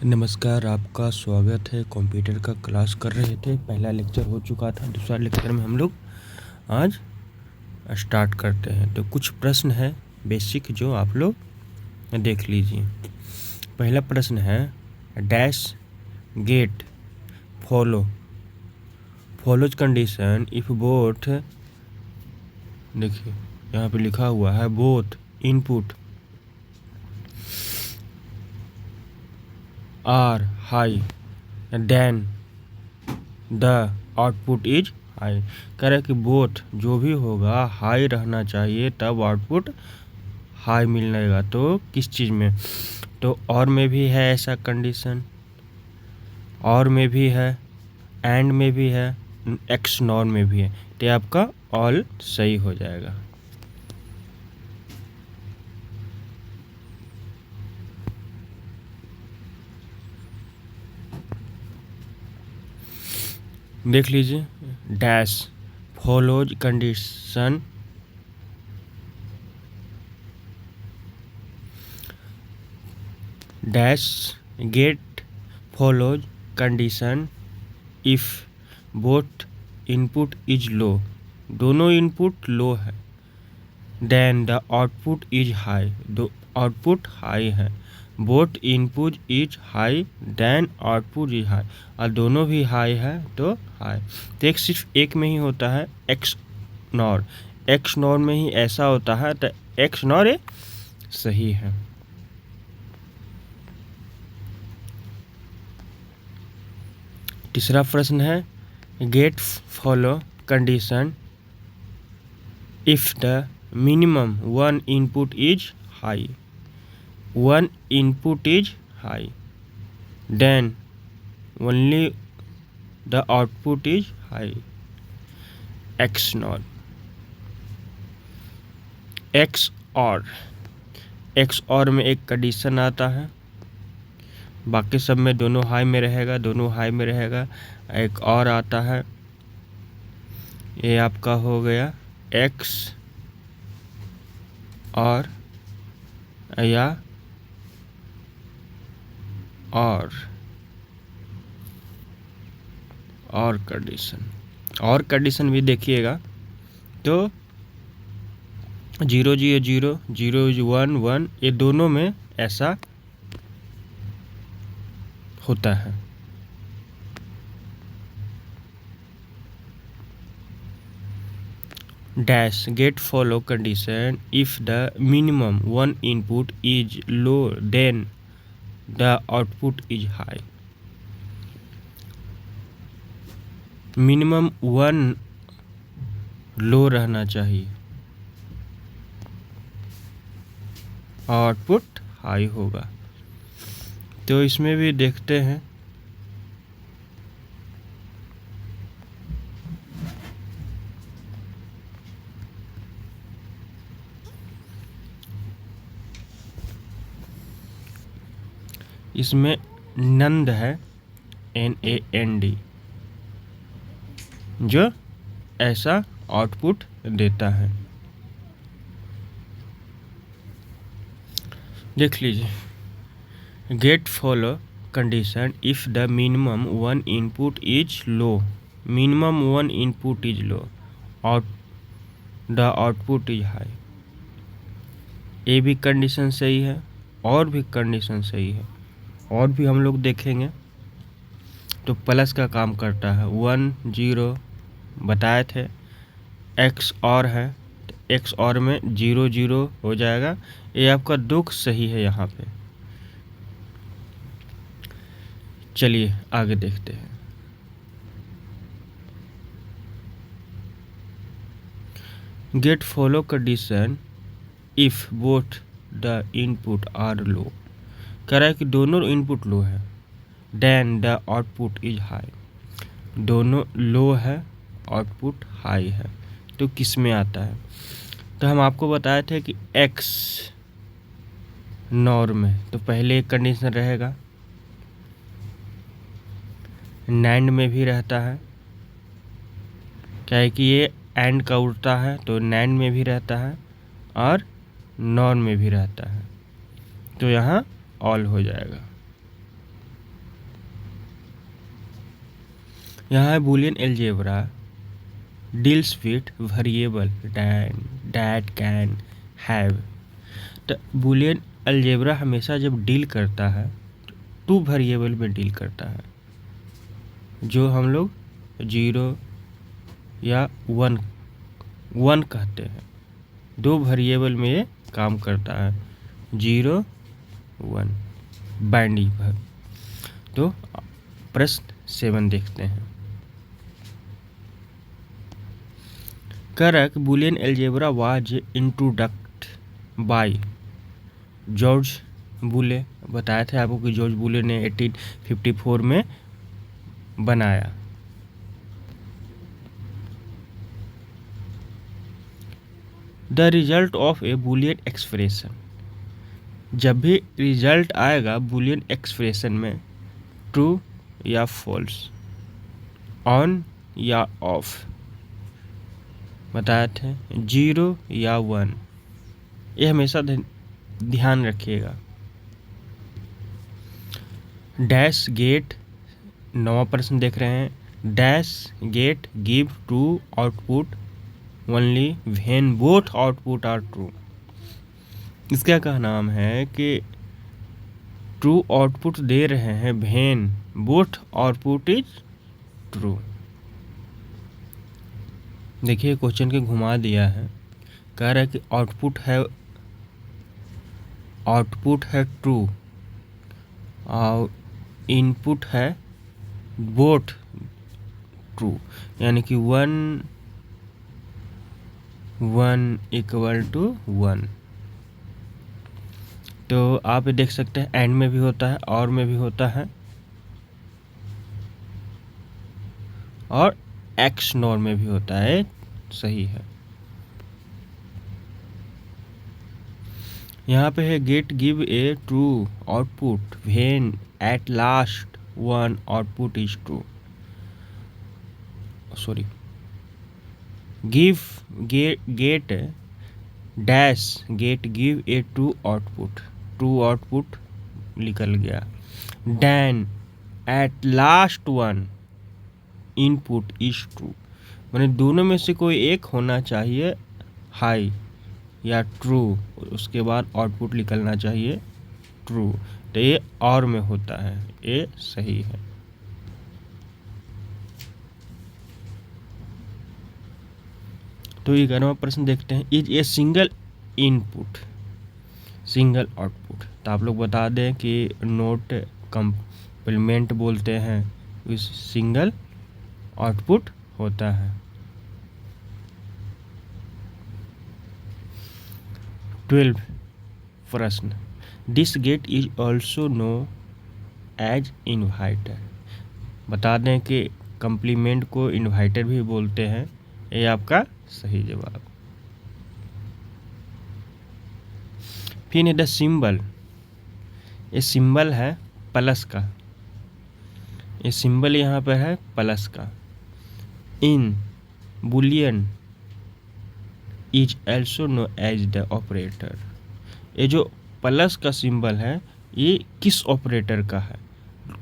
नमस्कार, आपका स्वागत है। कंप्यूटर का क्लास कर रहे थे, पहला लेक्चर हो चुका था। दूसरा लेक्चर में हम लोग आज स्टार्ट करते हैं। तो कुछ प्रश्न है बेसिक जो आप लोग देख लीजिए। पहला प्रश्न है dash gate follows condition if both, देखिए यहाँ पे लिखा हुआ है both input are high then the output is high. कह रहे कि बोथ जो भी होगा हाई रहना चाहिए तब आउटपुट हाई मिलेगा। तो किस चीज़ में? तो और में भी है ऐसा कंडीशन, और में भी है, एंड में भी है, एक्स नॉर में भी है। तो आपका ऑल सही हो जाएगा। देख लीजिए, dash follows condition dash gate follows condition if both input is low, दोनों इनपुट लो है, then the output is high, दो आउटपुट हाई है। Both input is high then output is high, और दोनों भी हाई है तो हाई। तो एक सिर्फ एक में ही होता है एक्स नॉर, एक्स नॉर में ही ऐसा होता है, तो एक्स नॉर ये सही है। तीसरा प्रश्न है gate follow condition if the minimum one input is high, one input is high, then only the output is high, x not. X और में एक कंडीशन आता है, बाकी सब में दोनों हाई में रहेगा, दोनों हाई में रहेगा। एक और आता है, ये आपका हो गया एक्स और या और कंडीशन भी देखिएगा तो 0 0 0 0 1 1 ये दोनों में ऐसा होता है। Dash gate follow condition if the minimum one input is low then the output is high. Minimum one low रहना चाहिए, आउटपुट हाई होगा। तो इसमें भी देखते हैं, इसमें नंद है NAND जो ऐसा आउटपुट देता है। देख लीजिए, gate follow condition if the minimum one input is low, minimum one input is low, the output is high. ये भी कंडीशन सही है और भी कंडीशन सही है, और भी हम लोग देखेंगे। तो प्लस का काम करता है, 1 0 बताए थे, एक्स और है तो एक्स और में 0 0 हो जाएगा। ये आपका दुख सही है यहाँ पे। चलिए आगे देखते हैं। Gate follow condition if both the input are low, कह रहा है कि दोनों इनपुट लो है, then the output is high, दोनों लो है आउटपुट हाई है। तो किस में आता है? तो हम आपको बताए थे कि एक्स नॉर में तो पहले एक कंडीशन रहेगा, नैंड में भी रहता है, क्या है कि ये एंड का उल्टा है, तो नैंड में भी रहता है और नॉर में भी रहता है। तो यहाँ ऑल हो जाएगा। यहाँ है Boolean algebra deals with variable that can have. तो बूलियन अलजेब्रा हमेशा जब डील करता है टू वेरिएबल में डील करता है, जो हम लोग 0 या 1 कहते हैं। 2 वेरिएबल में ये काम करता है, 0 1 बाइंडिंग पर। तो प्रश्न 7 देखते हैं। करक Boolean algebra was introduced by George Boole. बताया था आपको कि जॉर्ज बूले ने 1854 में बनाया। The result of A Boolean expression, जब भी रिजल्ट आएगा बूलियन एक्सप्रेशन में, ट्रू या फॉल्स, ऑन या ऑफ, बताया थे 0 या 1, ये हमेशा ध्यान रखिएगा। डैश गेट 9वां प्रश्न देख रहे हैं। Dash gate give true output only when both output are true. इसका क्या नाम है कि ट्रू आउटपुट दे रहे हैं when both output is true. देखिए क्वेश्चन के घुमा दिया है, कह रहा है कि आउटपुट है ट्रू और इनपुट है बोथ ट्रू, यानी कि 1 1 इक्वल टू 1। तो आप ये देख सकते हैं एंड में भी होता है, और में भी होता है, और एक्स नॉर में भी होता है। सही है। यहाँ पे है gate give a true output when at last 1 output is true. Sorry, gate dash gate give a true output निकल गया। Then at last 1 input is true, मैंने दोनों में से कोई एक होना चाहिए हाई या ट्रू, उसके बाद आउटपुट निकलना चाहिए ट्रू। तो ये और में होता है, ये सही है। तो 11वां प्रश्न देखते हैं। Is a single input single output. तो आप लोग बता दें कि नोट कंप्लीमेंट बोलते हैं, इस सिंगल आउटपुट होता है। 12 प्रश्न। This gate is also known as inverter. बता दें कि कंप्लीमेंट को इन्वाइटर भी बोलते हैं। ये आपका सही जवाब। फिर द सिंबल, ये सिंबल है प्लस का, ये सिंबल यहाँ पर है प्लस का। In Boolean is also known as the operator. ये जो प्लस का सिंबल है ये किस ऑपरेटर का है,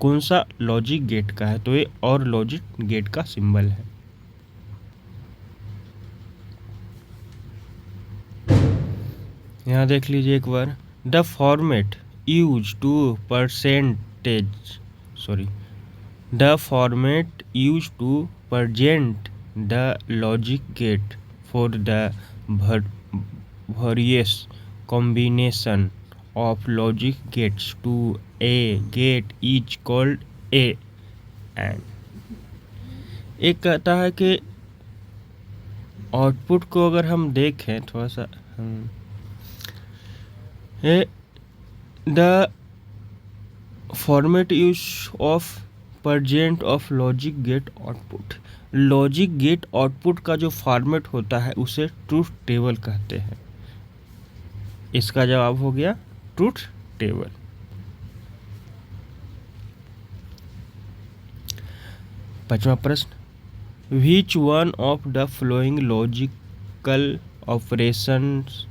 कौन सा लॉजिक गेट का है? तो ये और लॉजिक गेट का सिंबल है। यहाँ देख लीजिए एक बार। The format use to present the logic gate for the various combination of logic gates to a gate is called a and। एक कहता है कि आउटपुट को अगर हम देखें थोड़ा सा, the format use of present of logic gate output. Logic gate output का जो फॉर्मेट होता है उसे ट्रूथ टेबल कहते हैं। इसका जवाब हो गया ट्रूथ टेबल। पांचवा प्रश्न। Which one of the following logical operations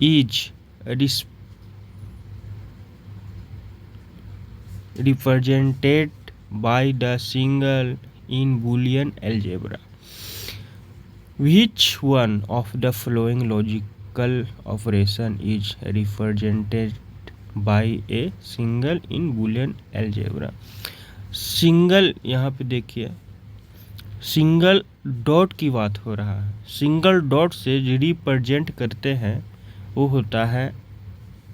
is represented by the single in Boolean algebra. Which one of the following logical operation is represented by a single in Boolean algebra? Single, यहाँ पे देखिए single dot की बात हो रहा है। Single dot से represent करते हैं वो होता है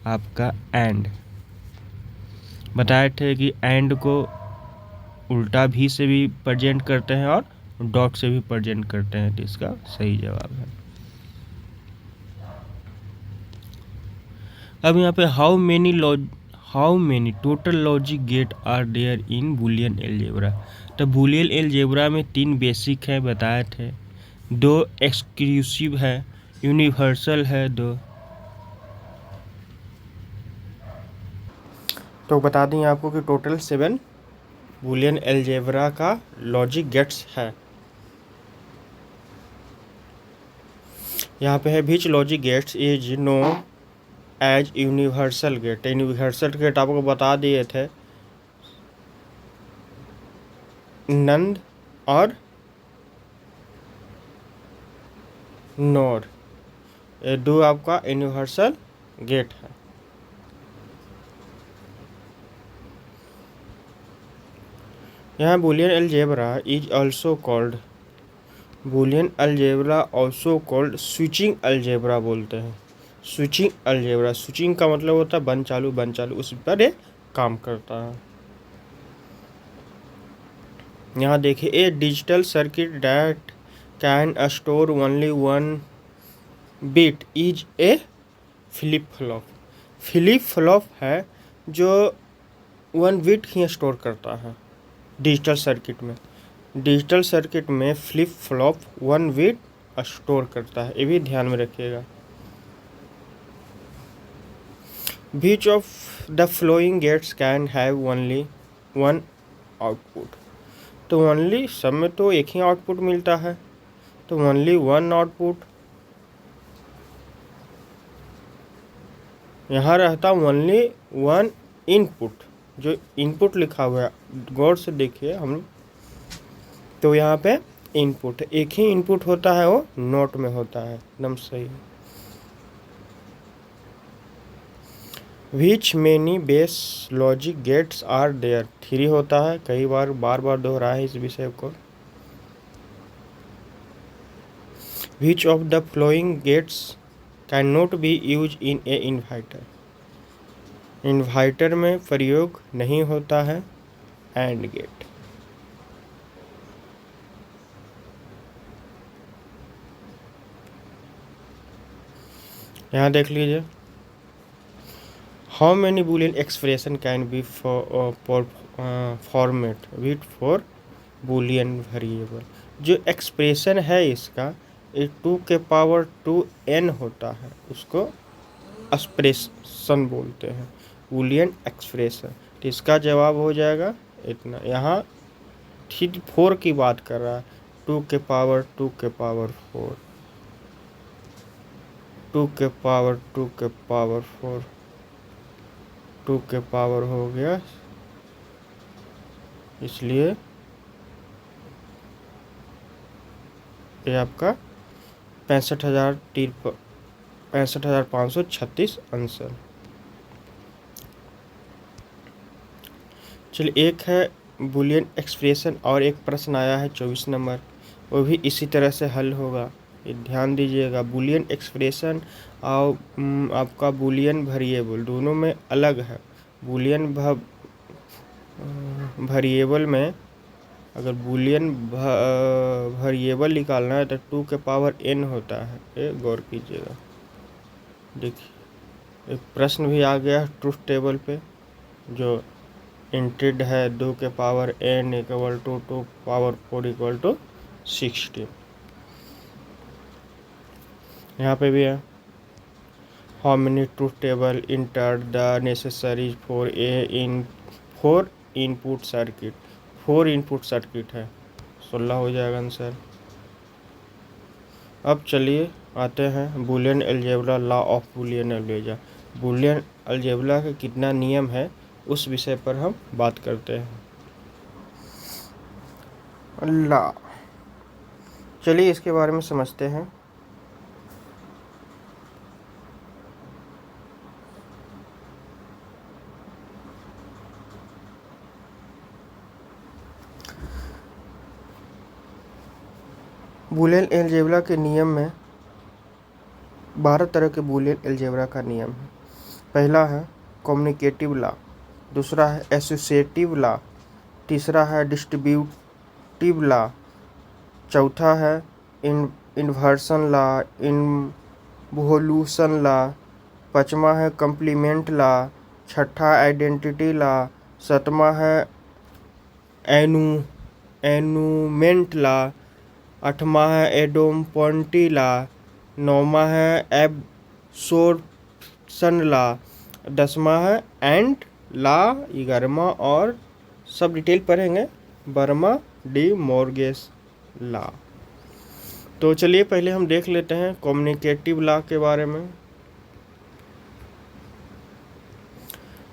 आपका एंड। बताए थे कि एंड को उल्टा भी से भी प्रेजेंट करते हैं और डॉट से भी प्रेजेंट करते हैं, तो इसका सही जवाब है। अब यहाँ पे how many total logic gate are there in Boolean algebra. तो बूलियन एलजेब्रा में 3 बेसिक है बताए थे, 2 एक्सक्लूसिव है, यूनिवर्सल है 2। तो बता दें आपको कि टोटल 7 बूलियन एलजेब्रा का लॉजिक गेट्स है। यहाँ पे है which logic gates is known as universal gate. Universal gate आपको बता दिए थे, नंद और नोड, ये 2 आपका यूनिवर्सल गेट है। यहाँ Boolean algebra is also called, Boolean algebra also called switching algebra बोलते हैं। स्विचिंग अलजेब्रा, स्विचिंग का मतलब होता है बंद चालू, उस पर ये काम करता है। यहाँ देखिए a digital circuit that can store only 1 bit is a flip flop. Flip flop है जो 1 बिट ही स्टोर करता है डिजिटल सर्किट में। डिजिटल सर्किट में फ्लिप फ्लॉप 1 बिट स्टोर करता है, ये भी ध्यान में रखिएगा। Which of the following gates can have only one output? तो ओनली, सब में तो एक ही आउटपुट मिलता है, तो ओनली 1 आउटपुट। यहाँ रहता ओनली 1 इनपुट, जो इनपुट लिखा हुआ है गौर से देखिए हम लोग, तो यहाँ पे इनपुट एक ही इनपुट होता है, वो नोट में होता है, एकदम सही। Which many base logic gates are there, 3 होता है, कई बार बार दोहराया है इस विषय को। Which of the following gates can not be use in a inverter, inverter में प्रयोग नहीं होता है एंड गेट। यहाँ देख लीजिए, how many Boolean expression can be format with for Boolean variable. जो एक्सप्रेशन है इसका, ये 2 के पावर 2n होता है, उसको एक्सप्रेशन बोलते हैं, बूलियन एक्सप्रेशन। तो इसका जवाब हो जाएगा इतना। यहाँ 4 की बात कर रहा है, 2 के पावर 4, 2 के पावर 4, 2 के पावर हो गया, इसलिए ये आपका 65,536 आंसर। चलिए, एक है बूलियन एक्सप्रेशन और एक प्रश्न आया है 24 नंबर, वो भी इसी तरह से हल होगा, ये ध्यान दीजिएगा। बूलियन एक्सप्रेशन और आपका बूलियन वेरिएबल दोनों में अलग है। बूलियन वेरिएबल में अगर बूलियन वेरिएबल निकालना है तो 2 के पावर n होता है, ये गौर कीजिएगा। देखिए, एक प्रश्न भी आ गया ट्रूथ टेबल पे, जो इंटेड है 2 के power n equal to 2 power 4 equal to 16। यहाँ पे भी है, how many truth table enter the necessary for input circuit. 4 input circuit है, 16 हो जाएगा आंसर। अब चलिए आते हैं Boolean algebra, law of Boolean algebra. Boolean algebra का कितना नियम है उस विषय पर हम बात करते हैं। ला। चलिए इसके बारे में समझते हैं। बूलियन अलजेब्रा के नियम में 12 तरह के बूलियन अलजेब्रा का नियम है। पहला है कम्युनिकेटिव लॉ, दूसरा है एसोसिएटिव लॉ, तीसरा है डिस्ट्रीब्यूटिव लॉ, चौथा है इन्वर्सन लॉ, इन्वोल्यूशन लॉ, पांचवा है कंप्लीमेंट लॉ, छठा आइडेंटिटी लॉ, सातवां है एनुमेंट लॉ, आठवां है एडोम्पोन्टी लॉ, नौवां है एब्सोर्प्शन लॉ, 10वां है एंड लॉ, 11वां और सब डिटेल पढ़ेंगे 12वां डी मॉर्गेस लॉ। तो चलिए पहले हम देख लेते हैं कम्युनिकेटिव लॉ के बारे में।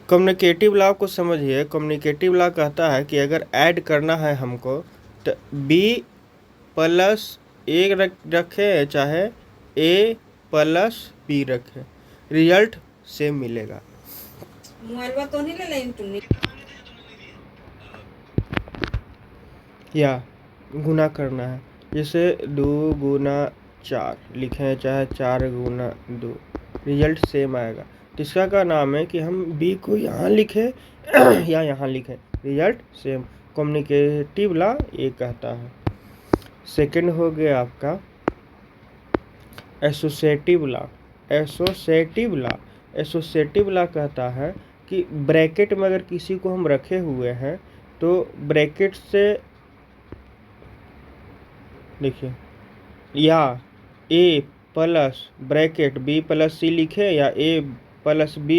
कम्युनिकेटिव लॉ को समझिए। कम्युनिकेटिव लॉ कहता है कि अगर ऐड करना है हमको तो b प्लस ए रखे चाहे a प्लस b रखे, रिजल्ट सेम मिलेगा। तो नहीं ले या गुना करना है, जैसे 2 गुना 4 लिखें चाहे 4 गुना 2, रिजल्ट सेम आएगा। तो इसका क्या नाम है कि हम b को यहाँ लिखें या यहाँ लिखें, रिजल्ट सेम। कम्युनिकेटिव लॉ ये कहता है। सेकंड हो गया आपका एसोसिएटिव लॉ। एसोसिएटिव लॉ कहता है कि ब्रैकेट में अगर किसी को हम रखे हुए हैं तो ब्रैकेट से देखिए या a plus bracket b plus c लिखे या a प्लस b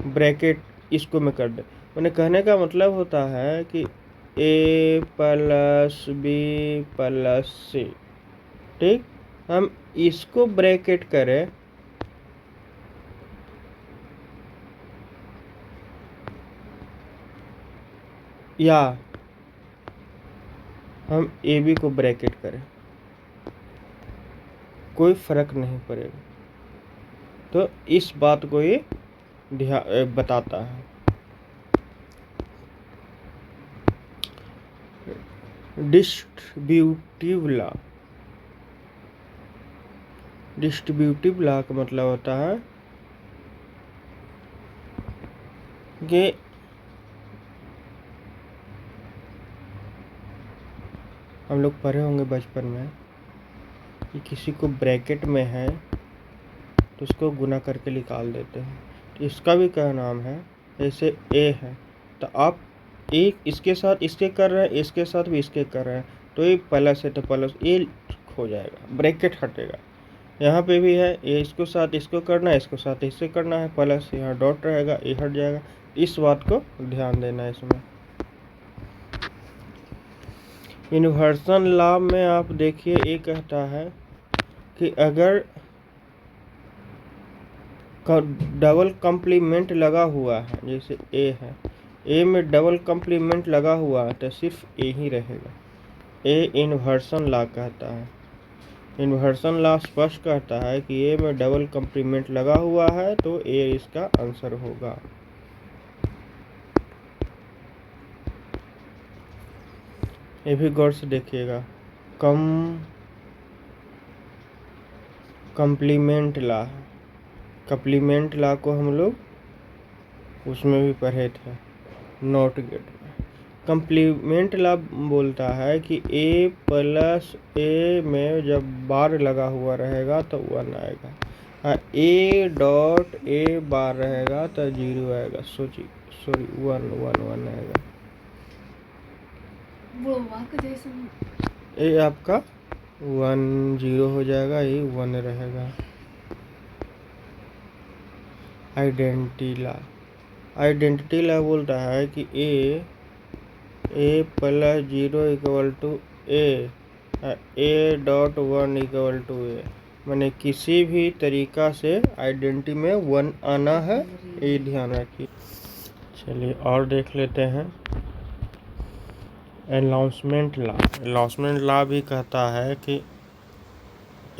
ब्रैकेट इसको मैं कर दे। मैंने कहने का मतलब होता है कि a plus b plus c, ठीक, हम इसको ब्रैकेट करें या हम ए बी को ब्रैकेट करें, कोई फर्क नहीं पड़ेगा। तो इस बात को ये बताता है। डिस्ट्रीब्यूटिव लॉ का मतलब होता है कि हम लोग पढ़े होंगे बचपन में कि किसी को ब्रैकेट में है तो उसको गुना करके निकाल देते हैं। तो इसका भी क्या नाम है, जैसे a है तो आप एक इसके साथ इसके कर रहे हैं, इसके साथ भी इसके कर रहे हैं, तो ये प्लस है तो प्लस ए हो जाएगा, ब्रैकेट हटेगा। यहाँ पे भी है ये इसको साथ इसको करना है, इसको साथ इससे करना है, प्लस यहाँ डॉट रहेगा, ए हट जाएगा। इस बात को ध्यान देना है इसमें। इन्वर्सन लॉ में आप देखिए ये कहता है कि अगर डबल कम्प्लीमेंट लगा हुआ है, जैसे ए है, ए में डबल कम्प्लीमेंट लगा हुआ है तो सिर्फ ए ही रहेगा। ए इन्वर्सन लॉ कहता है। इन्वर्सन लॉ स्पष्ट कहता है कि ए में डबल कम्प्लीमेंट लगा हुआ है तो ए इसका आंसर होगा। ये भी गौर से देखिएगा। कम्प्लीमेंट लॉ, कम्प्लीमेंट लॉ को हम लोग उसमें भी पढ़े थे नॉट गेट में। कम्प्लीमेंट लॉ बोलता है कि a प्लस a में जब बार लगा हुआ रहेगा तो 1 आएगा, a डॉट a बार रहेगा तो 0 आएगा। सॉरी 1 आएगा। ये आपका 1 0 हो जाएगा, ये 1 रहेगा। आइडेंटिटी लॉ बोलता है कि a plus 0 equal to a dot 1 equal to a, मैंने किसी भी तरीका से आइडेंटिटी में 1 आना है, ये ध्यान रखिए। चलिए और देख लेते हैं। एलाउंसमेंट लॉ भी कहता है कि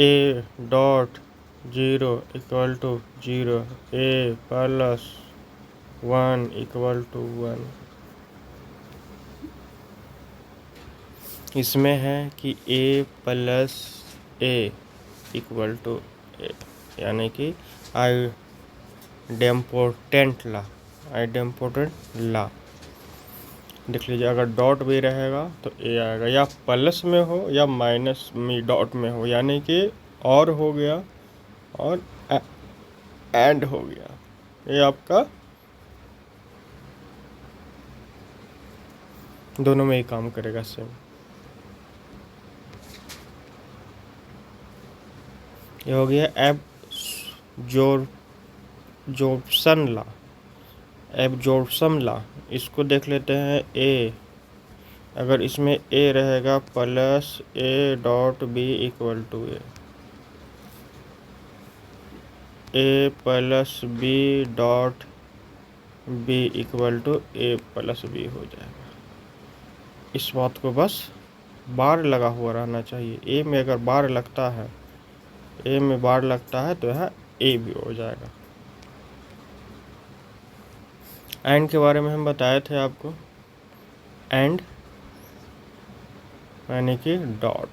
A dot zero equal to zero, A plus one equal to one. इसमें है कि A plus A equal to A, यानी कि आइडेम्पोटेंट लॉ। देख लीजिए, अगर डॉट भी रहेगा तो ए आएगा, या प्लस में हो या माइनस में डॉट में हो, यानी कि और हो गया और एंड हो गया, ये आपका दोनों में ही काम करेगा सेम। ये हो गया एब्जॉर्प्शन लॉ। इसको देख लेते हैं। ए, अगर इसमें ए रहेगा plus A dot B equal to A plus B dot B equal to A plus B हो जाएगा। इस बात को बस बार लगा हुआ रहना चाहिए। ए में अगर बार लगता है, तो यहाँ ए भी हो जाएगा। एंड के बारे में हम बताए थे आपको। एंड यानी कि डॉट,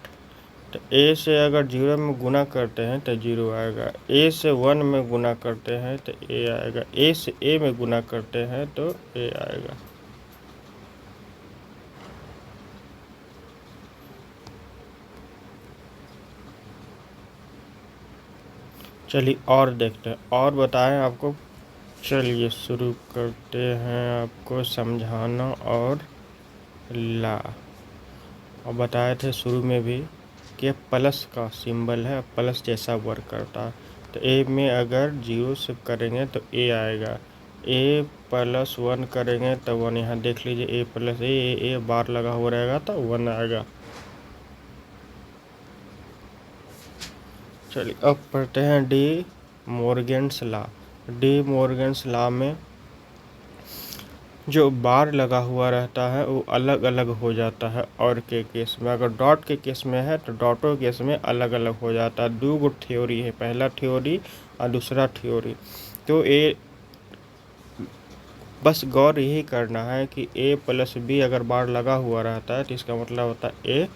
तो ए से अगर जीरो में गुना करते हैं तो जीरो आएगा, ए से वन में गुना करते हैं तो ए आएगा, ए से ए में गुना करते हैं तो ए आएगा। चलिए और देखते हैं, और बताएं आपको। चलिए शुरू करते हैं आपको समझाना और ला। और बताए थे शुरू में भी कि प्लस का सिंबल है, प्लस जैसा वर्क करता है। तो ए में अगर जीरो से करेंगे तो ए आएगा, ए प्लस वन करेंगे तो वन। यहाँ देख लीजिए, ए प्लस ए बार लगा हुआ रहेगा तो वन आएगा। चलिए अब पढ़ते हैं डी मॉर्गन्स लॉ में जो बार लगा हुआ रहता है वो अलग अलग हो जाता है और के केस में। अगर डॉट के केस में है तो डॉटों के केस में अलग अलग हो जाता है। दो गो थ्योरी है, पहला थ्योरी और दूसरा थ्योरी। तो ए बस गौर यही करना है कि ए प्लस बी अगर बार लगा हुआ रहता है तो इसका मतलब होता है ए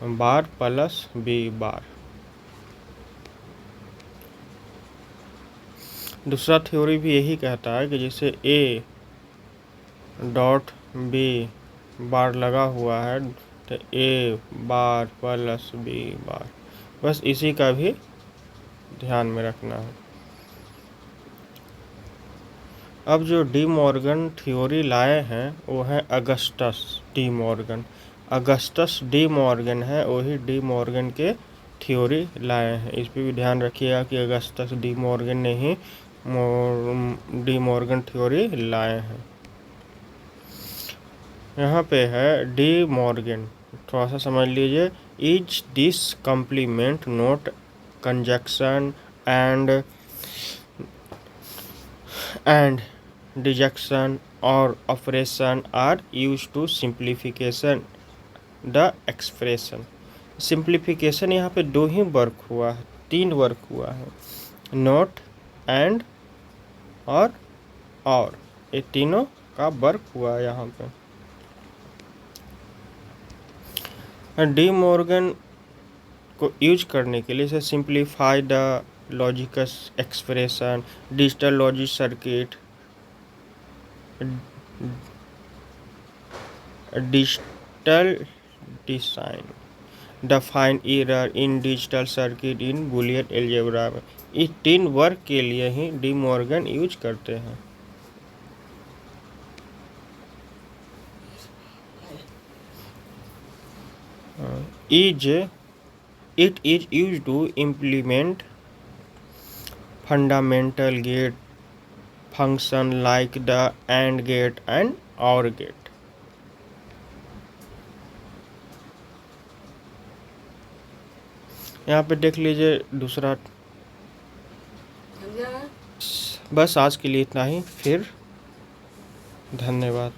बार प्लस बी बार। दूसरा थ्योरी भी यही कहता है कि जैसे ए डॉट बी बार लगा हुआ है तो ए बार प्लस बी बार। बस इसी का भी ध्यान में रखना है। अब जो डी मॉर्गन थ्योरी लाए हैं वो है अगस्टस डी मॉर्गन है, वही डी मॉर्गन के थ्योरी लाए हैं। इस पर भी ध्यान रखिएगा कि अगस्टस डी मॉर्गन ने ही डी मॉर्गन थ्योरी लाए हैं। यहाँ पे है डी मॉर्गन, थोड़ा सा समझ लीजिए। Is this complement not conjunction and disjunction or operation are use to simplification the expression. Simplification यहाँ पे दो ही वर्क हुआ है, तीन वर्क हुआ है, नोट एंड और ये तीनों का वर्क हुआ है यहाँ पे। डी मॉर्गन को यूज करने के लिए इसे simplify the logical expression, digital logic circuit, digital design, define error in digital circuit in Boolean algebra में। इस तीन वर्क के लिए ही डी मॉर्गन यूज करते हैं। It is used to implement fundamental gate function like the AND gate and OR gate. यहाँ पे देख लीजिए दूसरा। बस आज के लिए इतना ही, फिर धन्यवाद।